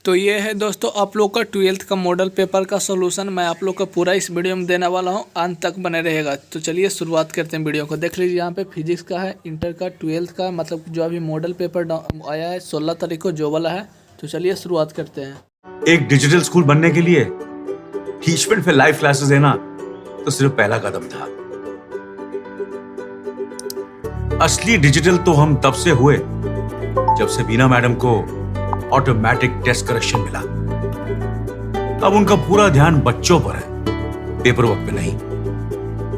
तो ये है दोस्तों आप लोग का 12th का मॉडल पेपर का सॉल्यूशन मैं आप लोग का पूरा इस वीडियो में देने वाला हूँ। अंत तक बने रहेगा। तो चलिए शुरुआत करते हैं वीडियो को। देख लीजिए यहाँ पे फिजिक्स का है, इंटर का 12th का, मतलब जो अभी मॉडल पेपर आया है 16 तारीख को जो वाला है। तो चलिए शुरुआत करते हैं। एक डिजिटल स्कूल बनने के लिए टीचमेंट पे लाइव क्लासेस देना तो सिर्फ पहला कदम था। असली डिजिटल तो हम तब से हुए जब से बीना मैडम को ऑटोमेटिक टेस्ट करेक्शन मिला। अब उनका पूरा ध्यान बच्चों पर है, पेपर वर्क पे नहीं।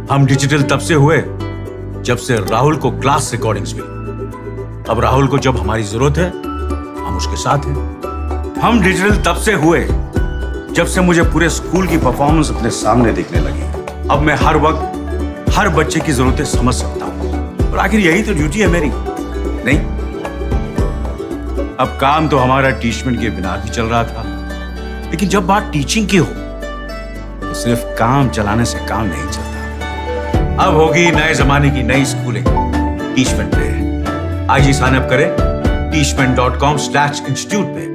हम डिजिटल तब से हुए जब से राहुल को क्लास रिकॉर्डिंग्स मिली। अब राहुल को जब हमारी जरूरत है हम उसके साथ हैं। हम डिजिटल तब से हुए जब से मुझे पूरे स्कूल की परफॉर्मेंस अपने सामने दिखने लगी। अब मैं हर वक्त हर बच्चे की जरूरतें समझ सकता हूं। और आखिर यही तो ड्यूटी है मेरी, नहीं? अब काम तो हमारा टीचमेंट के बिना भी चल रहा था, लेकिन जब बात टीचिंग की हो तो सिर्फ काम चलाने से काम नहीं चलता। अब होगी नए जमाने की नई स्कूलिंग टीचमेंट पे। आज ही साइन अप करें teachment.com/institute पे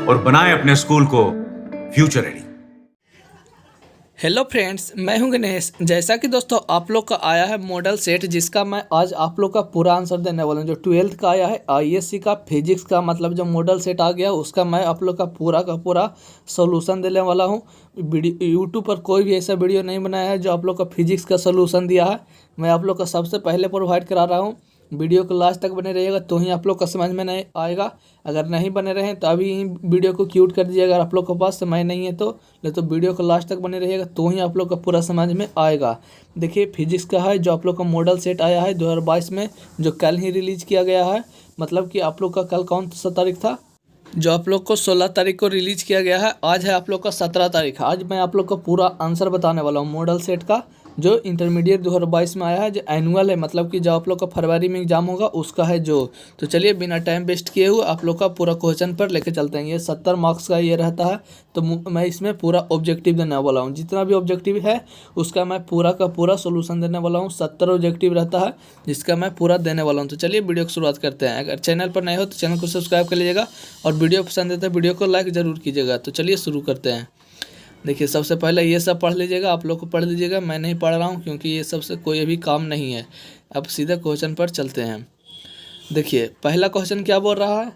और बनाएं अपने स्कूल को फ्यूचर रेडी। हेलो फ्रेंड्स, मैं हूं गणेश। जैसा कि दोस्तों आप लोग का आया है मॉडल सेट, जिसका मैं आज आप लोग का पूरा आंसर देने वाला हूं। जो 12th का आया है आईएससी का फिजिक्स का, मतलब जो मॉडल सेट आ गया उसका मैं आप लोग का पूरा सोल्यूशन देने वाला हूं। यूट्यूब पर कोई भी ऐसा वीडियो नहीं बनाया है जो आप लोग का फिजिक्स का सोल्यूशन दिया है। मैं आप लोग का सबसे पहले प्रोवाइड करा रहा हूँ। वीडियो को लास्ट तक बने रहिएगा तो ही आप लोग का समझ में नहीं आएगा। अगर नहीं बने रहें तो अभी ही वीडियो को क्यूट कर दीजिएगा। अगर आप लोग के पास समय नहीं है तो वीडियो को लास्ट तक बने रहिएगा तो ही आप लोग का पूरा समझ में आएगा। देखिए फिजिक्स का है जो आप लोग का मॉडल सेट आया है 2022 में, जो कल ही रिलीज किया गया है। मतलब कि आप लोग का कल कौन सा तारीख था? जो आप लोग को 16 तारीख को रिलीज किया गया है। आज है आप लोग का 17 तारीख। आज मैं आप लोग को पूरा आंसर बताने वाला हूँ मॉडल सेट का, जो इंटरमीडिएट 2022 में आया है, जो एनुअल है, मतलब कि जो आप लोग का फरवरी में एग्जाम होगा उसका है जो। तो चलिए बिना टाइम वेस्ट किए हुए आप लोग का पूरा क्वेश्चन पर लेके चलते हैं। ये 70 मार्क्स का ये रहता है। तो मैं इसमें पूरा ऑब्जेक्टिव देने वाला हूँ। जितना भी ऑब्जेक्टिव है उसका मैं पूरा का पूरा सोल्यूशन देने वाला हूँ। 70 ऑब्जेक्टिव रहता है जिसका मैं पूरा देने वाला हूँ। तो चलिए वीडियो की शुरुआत करते हैं। अगर चैनल पर नए हो तो चैनल को सब्सक्राइब कर लीजिएगा और वीडियो पसंद है तो वीडियो को लाइक ज़रूर कीजिएगा। तो चलिए शुरू करते हैं। देखिए सबसे पहले ये सब पढ़ लीजिएगा, आप लोग को पढ़ लीजिएगा। मैं नहीं पढ़ रहा हूँ क्योंकि ये सबसे कोई भी काम नहीं है। अब सीधा क्वेश्चन पर चलते हैं। देखिए पहला क्वेश्चन क्या बोल रहा है,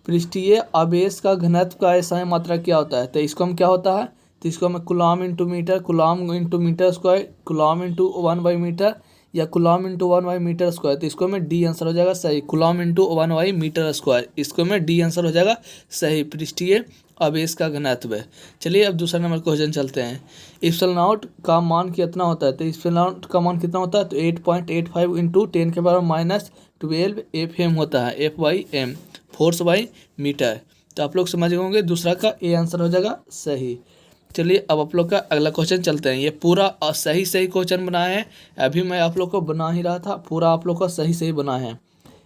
पृष्ठीय आवेश का घनत्व का ऐसा मात्रा क्या होता है। तो इसको हम क्या होता है, तो इसको हम coulomb into metre, coulomb into metre square, coulomb into 1/मीटर या कूलम इंटू 1/मीटर स्क्वायर। तो इसको में डी आंसर हो जाएगा सही। कूलम इंटू 1/मीटर स्क्वायर, इसको में डी आंसर हो जाएगा सही, पृष्ठीय आवेश का घनत्व है। चलिए अब दूसरा नंबर क्वेश्चन चलते हैं। इप्सिलॉन नॉट का मान कितना होता है। तो इप्सिलॉन नॉट का मान कितना होता है, तो 8.85 इंटू 10⁻⁻12 FM होता है। F/m, force by metre. तो आप लोग समझ गए होंगे, दूसरा का ए आंसर हो जाएगा सही। चलिए अब आप लोग का अगला क्वेश्चन चलते हैं। ये पूरा सही क्वेश्चन बनाए हैं। अभी मैं आप लोग को बना ही रहा था, पूरा आप लोग का सही बना है।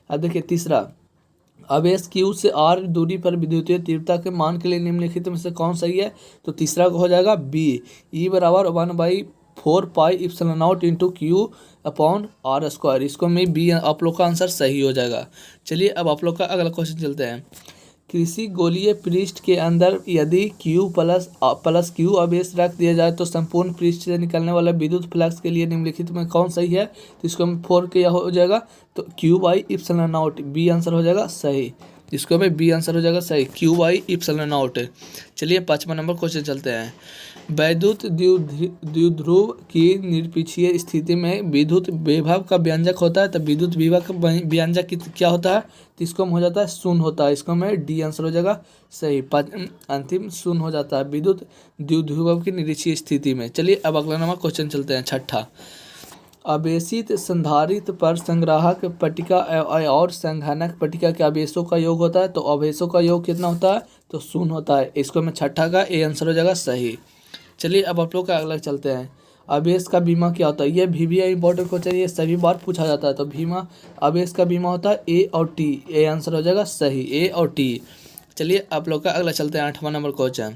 अब देखिए तीसरा, आवेश Q से R दूरी पर विद्युतीय तीव्रता के मान के लिए निम्नलिखित में से कौन सही है। तो तीसरा का हो जाएगा B, E बराबर 1/4 पाई इप्सिलॉन नॉट इंटू Q/R²। इसको में B आप लोग का आंसर सही हो जाएगा। चलिए अब आप लोग का अगला क्वेश्चन चलते हैं। किसी गोलीय पृष्ठ के अंदर यदि Q++ Q आवेश रख दिया जाए तो संपूर्ण पृष्ठ से निकलने वाला विद्युत फ्लक्स के लिए निम्नलिखित में कौन सही है। तो इसको में 4 के हो जाएगा, तो Q/ε0, बी आंसर हो जाएगा सही। इसको में बी आंसर हो जाएगा सही, Q/ε0। चलिए 5वां नंबर क्वेश्चन चलते हैं। वैद्युत द्विध्रुव की निरपीक्षीय स्थिति में विद्युत विभव का व्यंजक होता है। तो विद्युत विभव का व्यंजक क्या होता है, तो इसको में हो जाता है शून्य होता है। इसको में डी आंसर हो जाएगा सही, अंतिम शून्य हो जाता है विद्युत द्विध्रुव की निरपीक्षीय स्थिति में। चलिए अब अगला नंबर क्वेश्चन चलते हैं, 6ठा। आवेशित संधारित्र पर संग्राहक पट्टिका और संघनक पट्टिका के आवेशों का योग होता है। तो आवेशों का योग कितना होता है, तो शून्य होता है। इसको में 6ठा का ए आंसर हो जाएगा सही। चलिए अब आप लोग का अगला चलते हैं। आवेश का बीमा क्या होता है। ये भी इंपॉर्टेंट क्वेश्चन, ये सभी बार पूछा जाता है। तो बीमा, आवेश का बीमा होता है ए और टी, ए आंसर हो जाएगा सही, ए और टी। चलिए आप लोग का अगला चलते हैं, 8वां नंबर क्वेश्चन।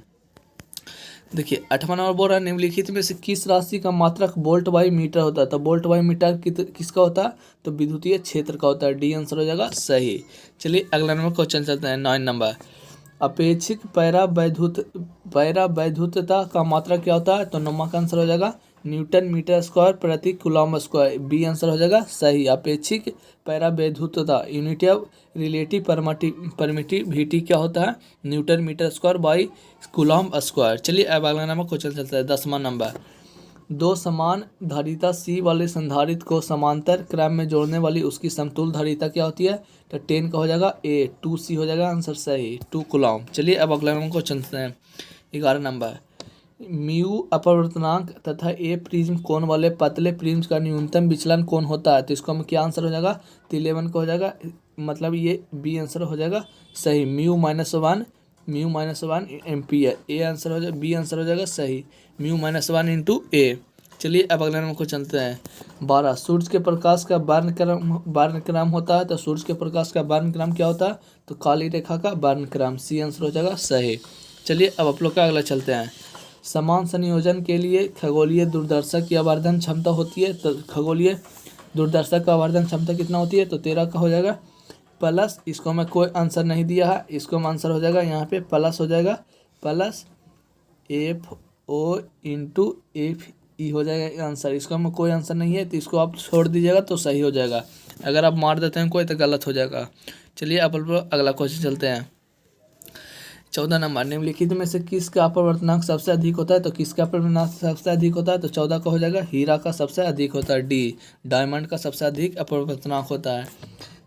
देखिए 8वां नंबर बोल रहा है, निम्नलिखित में से किस राशि का मात्रक वोल्ट बाई मीटर होता है। तो वोल्ट बाई मीटर किसका होता है, तो विद्युतीय क्षेत्र का होता है। डी आंसर हो जाएगा सही। चलिए अगला नंबर क्वेश्चन चलते हैं, 9 नंबर। अपेक्षित पैरावैद्युतता का मात्रा क्या होता है? तो नंबर का आंसर हो जाएगा न्यूटन मीटर स्क्वायर प्रति कूलम स्क्वायर। बी आंसर हो जाएगा सही। अपेक्षित पैरावैद्युतता यूनिट ऑफ रिलेटिव परमिटिविटी क्या होता है? Newton metre square by coulomb square. चलिए अब अगला नंबर क्वेश्चन चलता है 10वां नंबर। दो समान धारिता C वाले संधारित्र को समांतर क्रम में जोड़ने वाली उसकी समतुल्य धारिता क्या होती है? तो 10 का हो जाएगा A, 2C हो जाएगा आंसर सही, 2 कूलम। चलिए अब अगला नंबर को चलते हैं 11 नंबर। म्यू अपवर्तनांक तथा ए प्रिज्म कोण वाले पतले प्रिज्म का न्यूनतम विचलन कोण होता है? तो इसको हम क्या आंसर हो जाएगा? तो 11 का हो जाएगा, मतलब ये बी आंसर हो जाएगा सही, म्यू-1 एम्पियर। ए आंसर हो जाएगा, बी आंसर हो जाएगा सही, म्यू-1 इंटू ए। चलिए अब अगले नंबर को चलते हैं 12। सूर्य के प्रकाश का वर्णक्रम होता है। तो सूर्य के प्रकाश का वर्णक्रम क्या होता है? तो काली रेखा का वर्णक्रम। सी आंसर हो जाएगा सही। चलिए अब आप लोग का अगला चलते हैं। समान संयोजन के लिए खगोलीय दूरदर्शक की आवर्धन क्षमता होती है। तो खगोलीय दूरदर्शक का आवर्धन क्षमता कितना होती है? तो 13 का हो जाएगा प्लस, इसको मैं कोई आंसर नहीं दिया है, इसको मैं आंसर हो जाएगा यहाँ पे प्लस हो जाएगा, प्लस FO इंटू FE हो जाएगा आंसर। इसका मैं कोई आंसर नहीं है, तो इसको आप छोड़ दीजिएगा तो सही हो जाएगा। अगर आप मार देते हैं कोई तो गलत हो जाएगा। चलिए अब अगला क्वेश्चन चलते हैं 14 नंबर। निम्नलिखित में से किसका अपवर्तनांक सबसे अधिक होता है? तो किसका अपवर्तनांक सबसे अधिक होता है? तो 14 का हो जाएगा हीरा का सबसे अधिक होता है, डी, डायमंड का सबसे अधिक अपवर्तनांक होता है।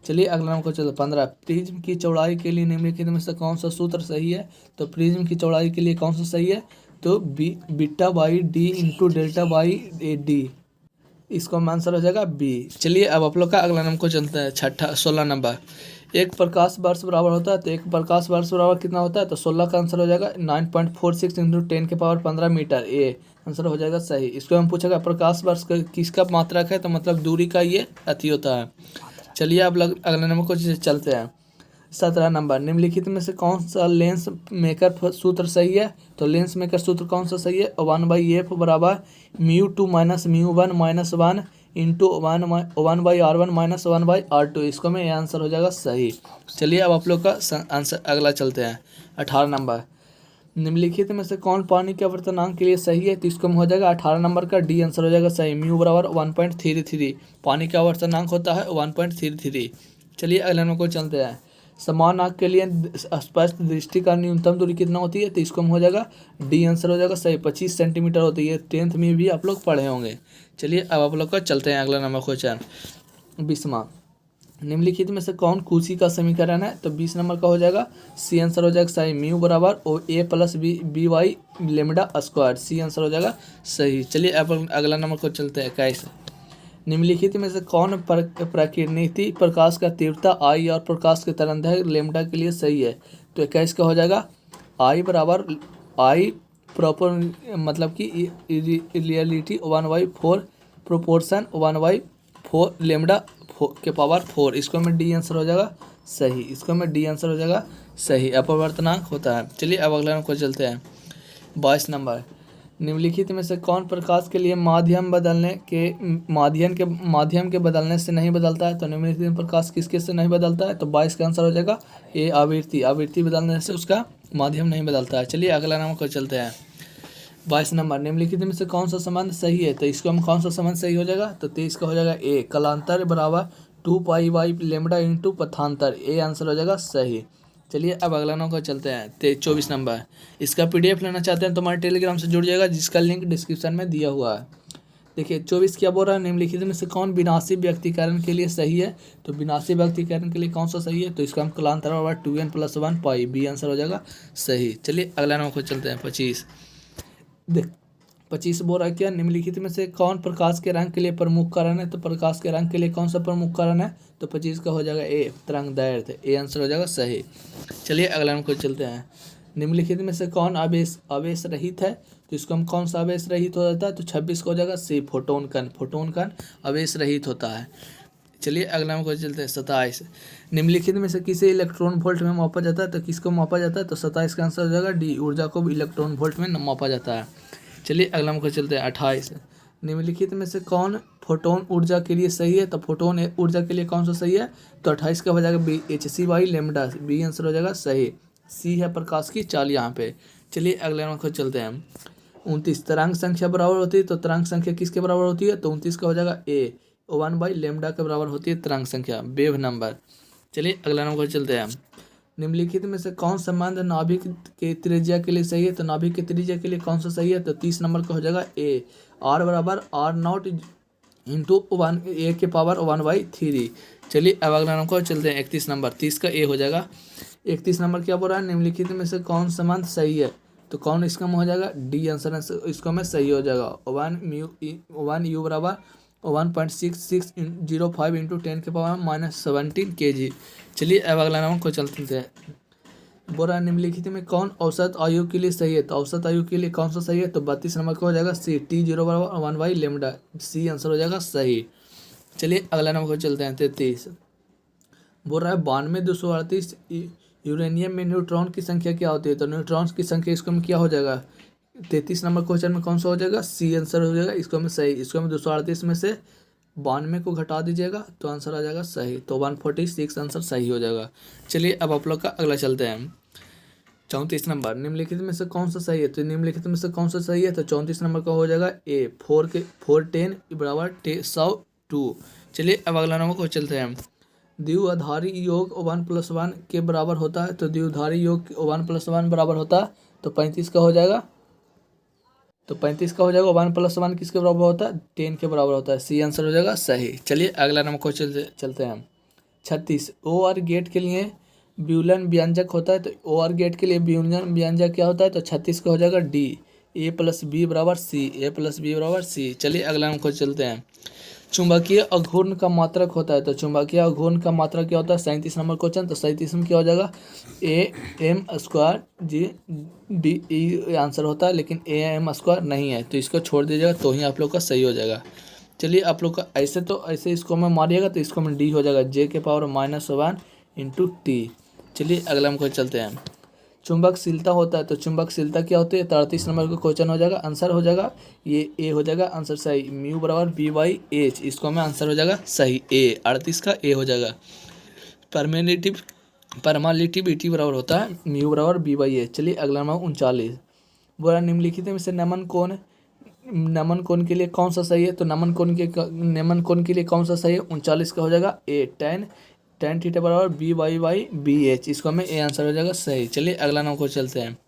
चलिए अगला नंबर को चलो 15। प्रिज्म की चौड़ाई के लिए निम्नलिखित में से कौन सा सूत्र सही है? तो प्रिज्म की चौड़ाई के लिए कौन सा सही है? तो beta by D into delta by D, इसको आंसर हो जाएगा बी। चलिए अब आप लोग का अगला नंबर को चलते हैं 16 नंबर। एक प्रकाश वर्ष बराबर होता है। तो एक प्रकाश वर्ष बराबर कितना होता है? तो 16 का आंसर हो जाएगा 9.46 इंटू 10⁻15 मीटर। ए आंसर हो जाएगा सही। इसको हम पूछेगा प्रकाश वर्ष किसका मात्रक है? तो मतलब दूरी का ये अति होता है। चलिए अब अगले नंबर को चलते हैं 17 नंबर। निम्नलिखित में से कौन सा लेंस मेकर सूत्र सही है? तो लेंस मेकर सूत्र कौन सा सही है? 1/f बराबर μ2 minus μ1 minus 1 into 1/r1 minus 1/r2। इसको में ये आंसर हो जाएगा सही। चलिए अब आप लोग का आंसर अगला चलते हैं 18 नंबर। निम्नलिखित में से कौन पानी के अपवर्तनांक के लिए सही है? तो इसको में हो जाएगा 18 नंबर का डी आंसर हो जाएगा सही, म्यू बराबर 1.33। पानी का अपवर्तनांक होता है 1.33। चलिए अगले नंबर को चलते हैं। समान आँख के लिए स्पष्ट दृष्टि का न्यूनतम दूरी कितना होती है? तो इसको में हो जाएगा डी आंसर हो जाएगा सही, 25 सेंटीमीटर होती है। 10th में भी आप लोग पढ़े होंगे। चलिए अब आप लोग का चलते हैं अगला नंबर क्वेश्चन 20वां। निम्नलिखित में से कौन कूची का समीकरण है? तो 20 नंबर का हो जाएगा सी आंसर हो जाएगा सही, म्यू बराबर A plus B Y lambda square. C answer हो जाएगा सही। चलिए अब अगला नंबर को चलते हैं 21। निम्नलिखित में से कौन प्राकृतिक प्रकाश का तीव्रता I और प्रकाश के तरंगदैर्घ्य लेमडा के लिए सही है? तो 21 का हो जाएगा I बराबर I प्रॉपर मतलब कि रियलिटी 1/4 प्रोपोर्शन 1/4 लेमडा के पावर 4। इसको में डी आंसर हो जाएगा सही, इसको में डी आंसर हो जाएगा सही, अपवर्तनांक होता है। चलिए अब अगला नंबर को चलते हैं 22 नंबर। निम्नलिखित में से कौन प्रकाश के लिए माध्यम के बदलने से नहीं बदलता है? तो निम्नलिखित में प्रकाश किसके से नहीं बदलता है? तो 22 का आंसर हो जाएगा ए, आवृत्ति बदलने से उसका माध्यम नहीं बदलता है। चलिए अगला नंबर को चलते हैं 22 नंबर। निम्नलिखित में से कौन सा संबंध सही है? तो इसको हम कौन सा संबंध सही हो जाएगा? तो 23 का हो जाएगा ए, कलांतर बराबर 2π लेमडा इंटू पथांतर। ए आंसर हो जाएगा सही। चलिए अब अगला नंबर चलते हैं 24 नंबर। इसका PDF लेना चाहते हैं तो हमारे टेलीग्राम से जुड़ जाएगा, जिसका लिंक डिस्क्रिप्शन में दिया हुआ है। देखिए 24 क्या बोल रहा है? निम्नलिखित में से कौन विनाशी व्यक्तिकरण के लिए सही है? तो विनाशी व्यक्तिकरण के लिए कौन सा सही है? तो इसका हम कलांतर बराबर 2n + 1π। बी आंसर हो जाएगा सही। चलिए अगला नंबर को चलते हैं 25। देख 25 बोल रहा है क्या? निम्नलिखित में से कौन प्रकाश के रंग के लिए प्रमुख कारण है? तो प्रकाश के रंग के लिए कौन सा प्रमुख कारण है? तो 25 का हो जाएगा ए, तरंगदैर्घ्य। ए आंसर हो जाएगा सही। चलिए अगला नंबर को चलते हैं। निम्नलिखित में से कौन आवेश रहित है? तो इसको हम कौन सा आवेश रहित हो जाता है? तो 26 का हो जाएगा सी, फोटोन कण आवेश रहित होता है। चलिए अगला नंबर को चलते हैं 27। निम्नलिखित में से किसे इलेक्ट्रॉन वोल्ट में मापा जाता है? तो किसको मापा जाता है? तो 27 का आंसर हो जाएगा डी, ऊर्जा को भी इलेक्ट्रॉन वोल्ट में मापा जाता है। चलिए अगला नंबर को चलते हैं 28। निम्नलिखित में से कौन फोटोन ऊर्जा के लिए सही है? तो फोटोन ऊर्जा के लिए कौन सा सही है? तो 28 का हो जाएगा बी, Hc/λ। बी आंसर हो जाएगा सही। सी है प्रकाश की चाल यहाँ पे। चलिए अगले नंबर को चलते हैं। 29 तरंग संख्या बराबर होती है, तो तरंग संख्या किसके बराबर होती है, तो 29 का हो जाएगा ए 1/λ के बराबर होती है तरंग संख्या, वेव नंबर। चलिए अगला नंबर को चलते हैं। निम्नलिखित में से कौन संबंध नाभिक के त्रिज्या के लिए सही है, तो नाभिक के त्रिज्या के लिए कौन सा सही है, तो 30 नंबर का हो जाएगा ए r बराबर r0 इंटू 1 a के पावर 1/3। चलिए अब अगला नंबर को चलते हैं। 31 नंबर, 30 का ए हो जाएगा। 31 नंबर क्या बोल रहा है, निम्नलिखित में से कौन संबंध सही है, तो कौन इसका में हो जाएगा, डी आंसर है इसको में सही हो जाएगा। 1 u बराबर 1.6605 इंटू 10 के पावर -17 kg। चलिए अब अगला नंबर को चलते हैं। बोरा निम्नलिखित में कौन औसत आयु के लिए सही है, तो औसत आयु के लिए कौन सा सही है, तो 32 नंबर का हो जाएगा सी T0 बराबर 1/λ, सी आंसर हो जाएगा सही। चलिए अगला नंबर को चलते हैं। 33 बोल रहा है 92,238 यूरेनियम में न्यूट्रॉन की संख्या क्या होती है, तो न्यूट्रॉन की संख्या इसको में क्या हो जाएगा, 33 नंबर क्वेश्चन में कौन सा हो जाएगा, सी आंसर हो जाएगा इसको में सही। इसको में 238 में से 92 को घटा दीजिएगा तो आंसर आ जाएगा सही, तो 146 आंसर सही हो जाएगा। चलिए अब आप लोग का अगला चलते हैं। 34 नंबर, निम्नलिखित में से कौन सा सही है, तो निम्नलिखित में से कौन सा सही है, तो 34 नंबर का हो जाएगा ए 410 बराबर 102। चलिए अब अगला नंबर को चलते हैं। द्विआधारी योग 1+1 के बराबर होता है, तो द्विआधारी योग 1+1 बराबर होता है, तो 35 का हो जाएगा। तो 35 का हो जाएगा 1+1 किसके बराबर होता है, 10 के बराबर होता है, सी आंसर हो जाएगा सही। चलिए अगला नंबर को चलते हैं। 36 OR गेट के लिए ब्यूलन व्यंजक होता है, तो OR गेट के लिए ब्यूलन व्यंजक क्या होता है, तो 36 का हो जाएगा डी A+B बराबर सी, A+B बराबर सी। चलिए अगला नंबर को चलते हैं। चुंबकीय आघूर्ण का मात्रक होता है, तो चुंबकीय आघूर्ण का मात्रक क्या होता है, 37 नंबर क्वेश्चन, तो 37 में क्या हो जाएगा AM² G आंसर होता है, लेकिन AM² नहीं है, तो इसको छोड़ दीजिएगा तो ही आप लोग का सही हो जाएगा। चलिए आप लोग का ऐसे तो ऐसे इसको में मारिएगा तो इसको में डी हो जाएगा J के पावर -1 इंटू T। चलिए अगला हमको चलते हैं। चुंबकशीलता होता है, तो चुंबकशीलता क्या होती है, 33 नंबर का क्वेश्चन हो जाएगा, आंसर हो जाएगा ये ए हो जाएगा आंसर सही। म्यू बराबर B/H, इसको में आंसर हो जाएगा सही ए, 38 का ए हो जाएगा। परमालिटिविटी बराबर होता है म्यू बराबर B/H। चलिए अगला नंबर 39 बोला निम्नलिखित में से नमन कोण के लिए कौन सा सही है, तो नमन कोण के लिए कौन सा सही है, 39 का हो जाएगा ए tan थीटा बराबर B/BH, इसको हमें ए आंसर हो जाएगा सही। चलिए अगला नंबर को चलते हैं।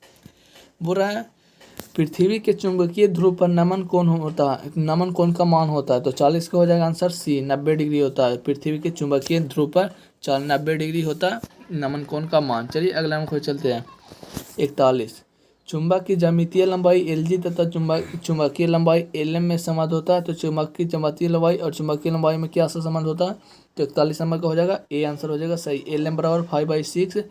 बोल रहा है पृथ्वी के चुंबकीय ध्रुव पर नमन कोण होता है, नमन कोण का मान होता है, तो 40 का हो जाएगा आंसर सी, 90 डिग्री होता है। पृथ्वी के चुंबकीय ध्रुव पर 90 डिग्री होता है नमन कोण का मान। चलिए अगला नंबर को चलते हैं। 41 चुंबक की ज्यामितीय लंबाई Lg तथा चुंबकीय लंबाई Lm में संबंध होता है, तो चुंबक की ज्यामितीय लंबाई और चुंबकीय लंबाई में क्या सा संबंध होता है, तो 41 नंबर का हो जाएगा ए आंसर हो जाएगा सही। Lm बराबर 5/6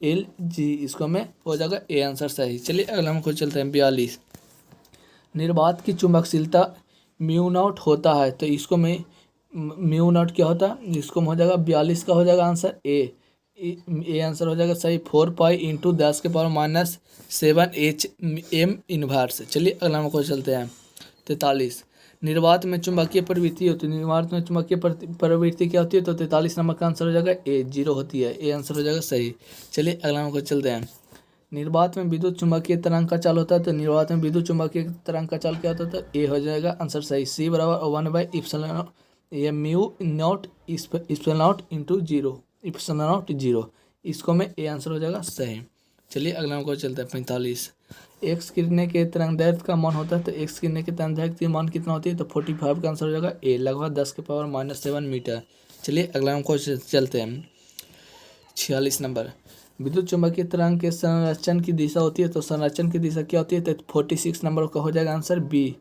Lg, इसको में हो जाएगा ए आंसर सही। चलिए अगला नंबर को चलते हैं। 42 निर्वात की चुंबकशीलता μ0 होता है, तो इसको में μ0 क्या होता है, इसको में हो जाएगा 42 का हो जाएगा आंसर ए आंसर हो जाएगा सही। 4 पाई इंटू 10 के पावर -7 Hm इनवर्स। चलिए अगला नंबर को चलते हैं। 43 निर्वात में चुंबकीय प्रवृत्ति होती है, निर्वात में चुंबकीय प्रवृत्ति क्या होती है, तो 43 नंबर का आंसर हो जाएगा ए 0 होती है, ए आंसर हो जाएगा सही। चलिए अगला नंबर को चलते हैं। निर्वात में विद्युत चुंबकीय तरंग का चाल होता है, तो निर्वात में विद्युत चुंबकीय तरंग का चाल क्या होता है, तो ए हो जाएगा आंसर सही। सी बराबर 1/ε ये μ0 इंटू 0 ε0, इसको में ए आंसर हो जाएगा सही। चलिए अगला नंबर को चलते हैं। 45 एक्स किरणें के तरंगदैर्घ्य का मान होता है, तो एक्स किरणें के तरंगदैर्घ्य की मान कितना होती है, तो 45 का आंसर हो जाएगा ए, लगभग 10 के पावर -7 मीटर। चलिए अगला नंबर को चलते हैं। 46 नंबर विद्युत चुंबकीय तरंग के संरक्षण की दिशा होती है, तो संरक्षण की दिशा क्या होती है, तो 46 नंबर का हो जाएगा आंसर बी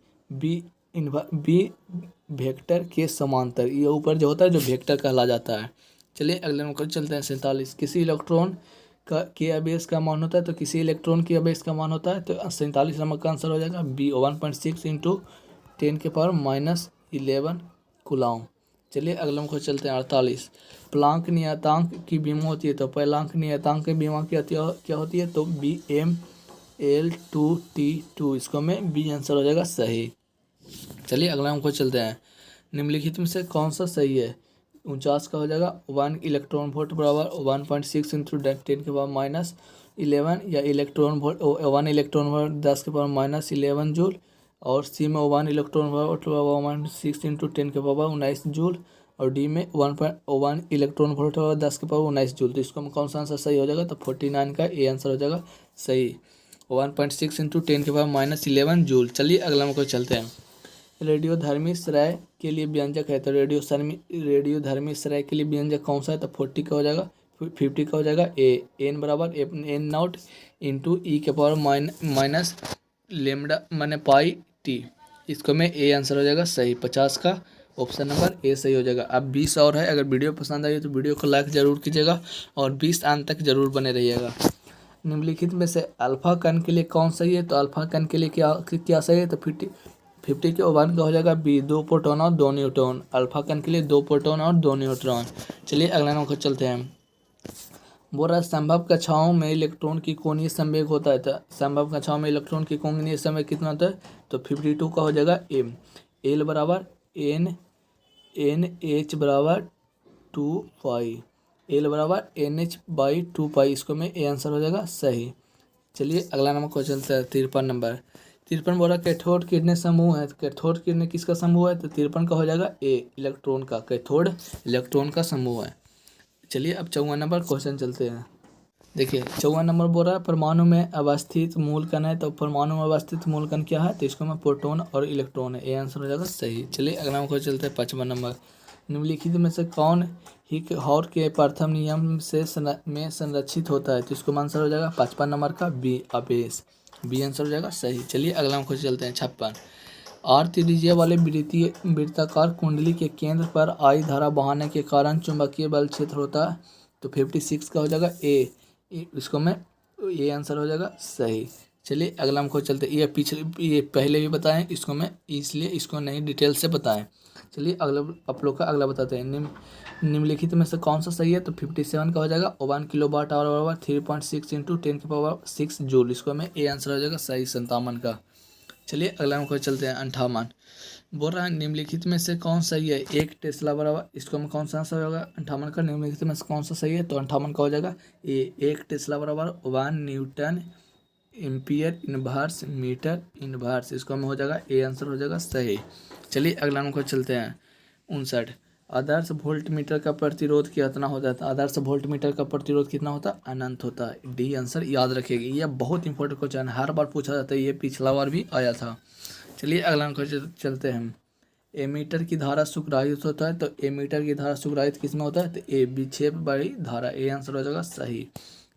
वेक्टर के समांतर, ये ऊपर जो होता है जो वेक्टर कहला जाता है। चलिए अगले नंबर को चलते हैं। 47 किसी इलेक्ट्रॉन के आवेश का मान होता है, तो किसी इलेक्ट्रॉन के आवेश का मान होता है, तो 47 नंबर का आंसर हो जाएगा बी 1.6 इंटू 10 के पावर -11 कूलॉम। चलिए अगले नंबर को चलते हैं। 48 प्लांक नियतांक की बीमा होती है, तो प्लांक नियतांक की बीमा क्या होती है, तो BmL2T2, इसको में बी आंसर हो जाएगा सही। चलिए अगला नंबर को चलते हैं। निम्नलिखित में से कौन सा सही है, 49 का हो जाएगा 1 इलेक्ट्रॉन वोल्ट बराबर 1.6 इंटू 10 के पावर 11 या electron volt 1 electron volt 10⁻−11 joule, और सी में 1 इलेक्ट्रॉन वोल्ट 6 × 10⁻19 जूल, और डी में 1 इलेक्ट्रॉन वोल्ट 10⁻19 जूल। तो इसको में कौन सा आंसर सही हो जाएगा? तो 49 का ए आंसर हो जाएगा सही। 1.6 × 10⁻−11 जूल। चलिए अगला हमको चलते हैं। रेडियोधर्मी श्रेय के लिए व्यंजक है, तो रेडियोधर्मी श्रेय के लिए व्यंजक कौन सा है? तो 40 का हो जाएगा, 50 का हो जाएगा ए। एन बराबर एन नॉट इंटू ई के पावर माइनस लेमडा माने पाई टी। इसको में ए आंसर हो जाएगा सही। 50 का ऑप्शन नंबर ए सही हो जाएगा। अब 20 और है। अगर वीडियो पसंद आई तो वीडियो को लाइक जरूर कीजिएगा और 20 अंत तक जरूर बने रहिएगा। निम्नलिखित में से अल्फा कण के लिए कौन सही है? तो अल्फा कण के लिए क्या सही है? तो 50 के 1 का हो जाएगा बी, 2 प्रोटॉन और 2 न्यूट्रॉन। अल्फा कण के लिए 2 प्रोटॉन और 2 न्यूट्रॉन। चलिए अगला नंबर को चलते हैं। बोल रहा है संभव कक्षाओं में इलेक्ट्रॉन की कोणीय संवेग होता है, तो संभव कक्षाओं में इलेक्ट्रॉन की कोणीय संवेग कितना होता है? तो 52 का हो जाएगा एम। एल बराबर एन एच बराबर 2 पाई, एल बराबर NH/2 पाई। इसको में ए आंसर हो जाएगा सही। चलिए अगला नंबर को चलता है 53 नंबर। 53 बोला कैथोड किरणें समूह है, तो कैथोड किरणें किसका समूह है? तो 53 का हो जाएगा ए, इलेक्ट्रॉन का। कैथोड इलेक्ट्रॉन का समूह है। चलिए अब 54 नंबर क्वेश्चन चलते हैं। देखिए 54 नंबर बोल रहा है परमाणु में अवस्थित मूल कण है, तो परमाणु में अवस्थित मूल कण क्या है? तो इसको में प्रोटॉन और इलेक्ट्रॉन है। ए आंसर हो जाएगा सही। चलिए अगला नंबर चलते हैं 55 नंबर। निम्नलिखित में से कौन हॉर के प्रथम नियम से में संरक्षित होता है? तो इसको आंसर हो जाएगा 55 नंबर का बी, आवेश। बी आंसर हो जाएगा सही। चलिए अगला नंबर चलते हैं 56। आर त्रिज्या वाले वृत्ताकार कुंडली के केंद्र पर आई धारा बहाने के कारण चुंबकीय बल क्षेत्र होता है, तो 56 का हो जाएगा ए। इसको में ये आंसर हो जाएगा सही। चलिए अगला हमको चलते, ये पहले भी बताएं इसको में, इसलिए इसको नहीं डिटेल से बताएं। चलिए अगला आप लोग का अगला बताते हैं। निम्नलिखित में से कौन सा सही है? तो 57 का हो जाएगा 1 किलोवाट आवर बराबर 3.6 × 10⁻6 जूल। इसको में ए आंसर हो जाएगा सही 57 का। चलिए अगला हमको चलते हैं 58। बोल रहा है निम्नलिखित में से कौन सही है? 1 टेस्ला बराबर, इसको में कौन सा आंसर होगा? 58 का। निम्नलिखित में से कौन सा सही है? तो 58 का हो जाएगा ए। 1 टेस्ला बराबर 1 newton ampere inverse metre inverse. इसको में हो जाएगा ए आंसर हो जाएगा सही। चलिए अगला नंबर चलते हैं 59। आदर्श वोल्ट मीटर का प्रतिरोध कितना होता है? तो आदर्श वोल्ट मीटर का प्रतिरोध कितना होता है? अनंत होता है। डी आंसर याद रखिएगा, यह बहुत इंपॉर्टेंट क्वेश्चन है, हर बार पूछा जाता है, ये पिछला बार भी आया था। चलिए अगला क्वेश्चन चलते हैं। एमीटर की धारा सुग्राहित होता है, तो एमीटर की धारा सुग्राहित किस में होता है? तो ए, विक्षेप वाली धारा। ए आंसर हो जाएगा सही।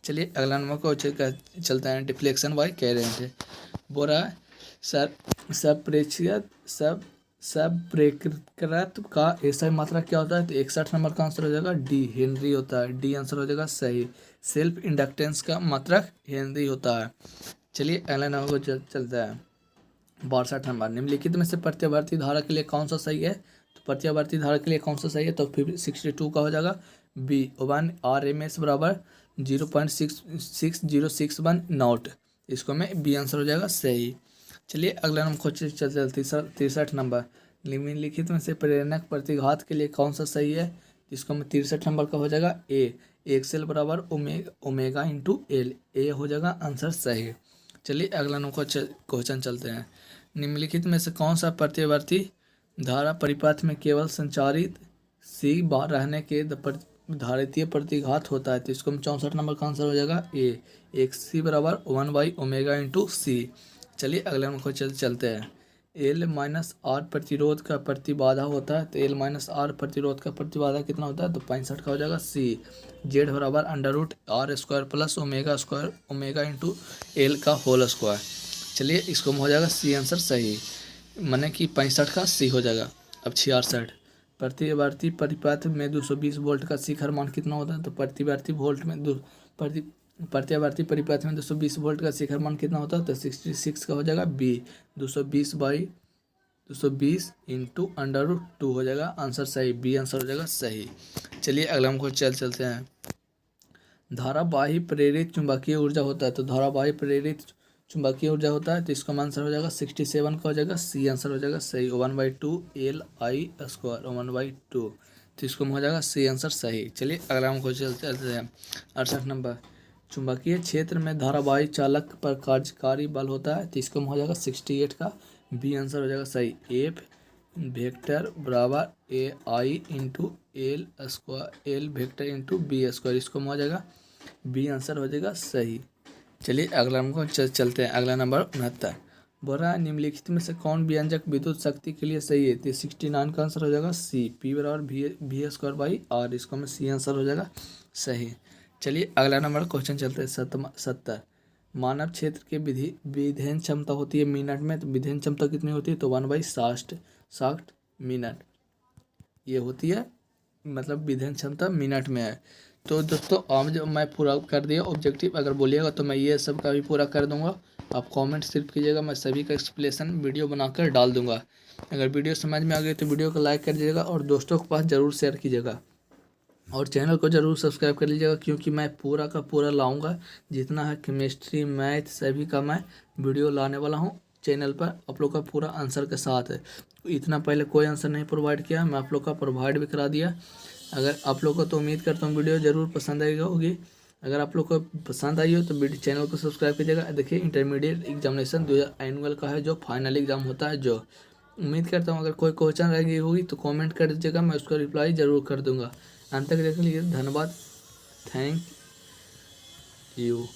चलिए अगला नंबर को चलते हैं। डिफ्लेक्शन बाय करंट है। बोल रहा है सप्रेकृत का ऐसा मात्रा क्या होता है? तो 61 नंबर का आंसर हो जाएगा डी, हेनरी होता है। डी आंसर हो जाएगा सही। सेल्फ इंडक्टेंस का मात्रक हेनरी होता है। चलिए अगला नंबर को चलता है 62 नंबर। निम्नलिखित में से प्रत्यावर्ती धारा के लिए कौन सा सही है? तो प्रत्यावर्ती धारा के लिए कौन सा सही है? तो 62 का हो जाएगा बी, 1 RMS बराबर 0.6061 नॉट। इसको में बी आंसर हो जाएगा सही। चलिए अगला नंबर चलते 63 नंबर। निम्नलिखित में से प्रेरक प्रतिघात के लिए कौन सा सही है? इसको में 63 नंबर का हो जाएगा ए, एक्सएल बराबर ओमेगा इंटू एल। ए हो जाएगा आंसर सही। चलिए अगला नंबर क्वेश्चन चलते हैं। निम्नलिखित में से कौन सा प्रत्यावर्ती धारा परिपथ में केवल संचारित सी बार रहने के धारितीय प्रतिघात होता है? तो इसको में 64 नंबर का आंसर हो जाएगा ए, XC बराबर 1/ओमेगा इंटू सी। चलिए अगले नंबर चलते हैं। L-R प्रतिरोध का प्रतिबाधा होता है, तो L-R प्रतिरोध का प्रतिबाधा कितना होता है? तो 65 का हो जाएगा सी। Z बराबर √R² plus omega into L का होल स्क्वायर। चलिए इसको में हो जाएगा सी आंसर सही, माने कि 65 का सी हो जाएगा। अब 66। प्रतिवर्ती परिपथ में 220 वोल्ट का शिखर मान कितना होता है? तो प्रतिवर्ती परिपथ में 220 वोल्ट का शिखर मान कितना होता है? तो 66 का हो जाएगा बी, 220 इंटू √2 हो जाएगा आंसर सही। बी आंसर हो जाएगा सही। चलिए अगला हमको चलते हैं। धारावाही प्रेरित चुंबकीय ऊर्जा होता है, तो धारावाही प्रेरित चुंबकीय ऊर्जा होता है, तो इसका आंसर हो जाएगा 67 का हो जाएगा सी आंसर हो जाएगा सही। 1/2 LI², 1/2, तो इसको हो जाएगा सी आंसर सही। चलिए अगला हमको चलते हैं 68 नंबर। चुंबकीय क्षेत्र में धारावाही चालक पर कार्यकारी बल होता है, तो इसका हो जाएगा 68 का बी आंसर हो जाएगा सही। एफ वेक्टर बराबर A I into L square, L vector into B square, इसको हो जाएगा बी आंसर हो जाएगा सही। चलिए अगला नंबर चलते हैं। अगला नंबर 69, बोरा निम्नलिखित में से कौन व्यंजक विद्युत शक्ति के लिए सही है, तो 69 का आंसर हो जाएगा सी, पी बराबर भी स्क्वायर बाई आर, इसको में सी आंसर हो जाएगा सही। चलिए अगला नंबर क्वेश्चन चलते हैं 70, मानव क्षेत्र के विधेयन क्षमता होती है मिनट में, तो विधेयन क्षमता कितनी होती है, तो 1/60 मिनट ये होती है, मतलब विधेयन क्षमता मिनट में है। तो दोस्तों आज मैं पूरा कर दिया ऑब्जेक्टिव, अगर बोलिएगा तो मैं ये सब का भी पूरा कर दूंगा। आप कमेंट सिर्फ कीजिएगा, मैं सभी का एक्सप्लेनेशन वीडियो बनाकर डाल दूंगा। अगर वीडियो समझ में आ गई तो वीडियो को लाइक कर दीजिएगा और दोस्तों के पास ज़रूर शेयर कीजिएगा और चैनल को ज़रूर सब्सक्राइब कर लीजिएगा, क्योंकि मैं पूरा का पूरा लाऊंगा जितना है केमिस्ट्री मैथ सभी का मैं वीडियो लाने वाला हूँ चैनल पर आप लोग का पूरा आंसर के साथ है। इतना पहले कोई आंसर नहीं प्रोवाइड किया, मैं आप लोग का प्रोवाइड भी करा दिया। अगर आप लोग को तो उम्मीद करता हूँ वीडियो ज़रूर पसंद आएगी होगी। अगर आप लोग को पसंद आई हो तो वीडियो चैनल को सब्सक्राइब कीजिएगा। देखिए इंटरमीडिएट एग्जामिनेशन 2000 एनुअल का है, जो फाइनल एग्ज़ाम होता है, जो उम्मीद करता हूँ अगर कोई क्वेश्चन रह गई होगी तो कमेंट कर दीजिएगा, मैं उसका रिप्लाई ज़रूर कर दूँगा। अंत तक देखने के लिए धन्यवाद, थैंक यू।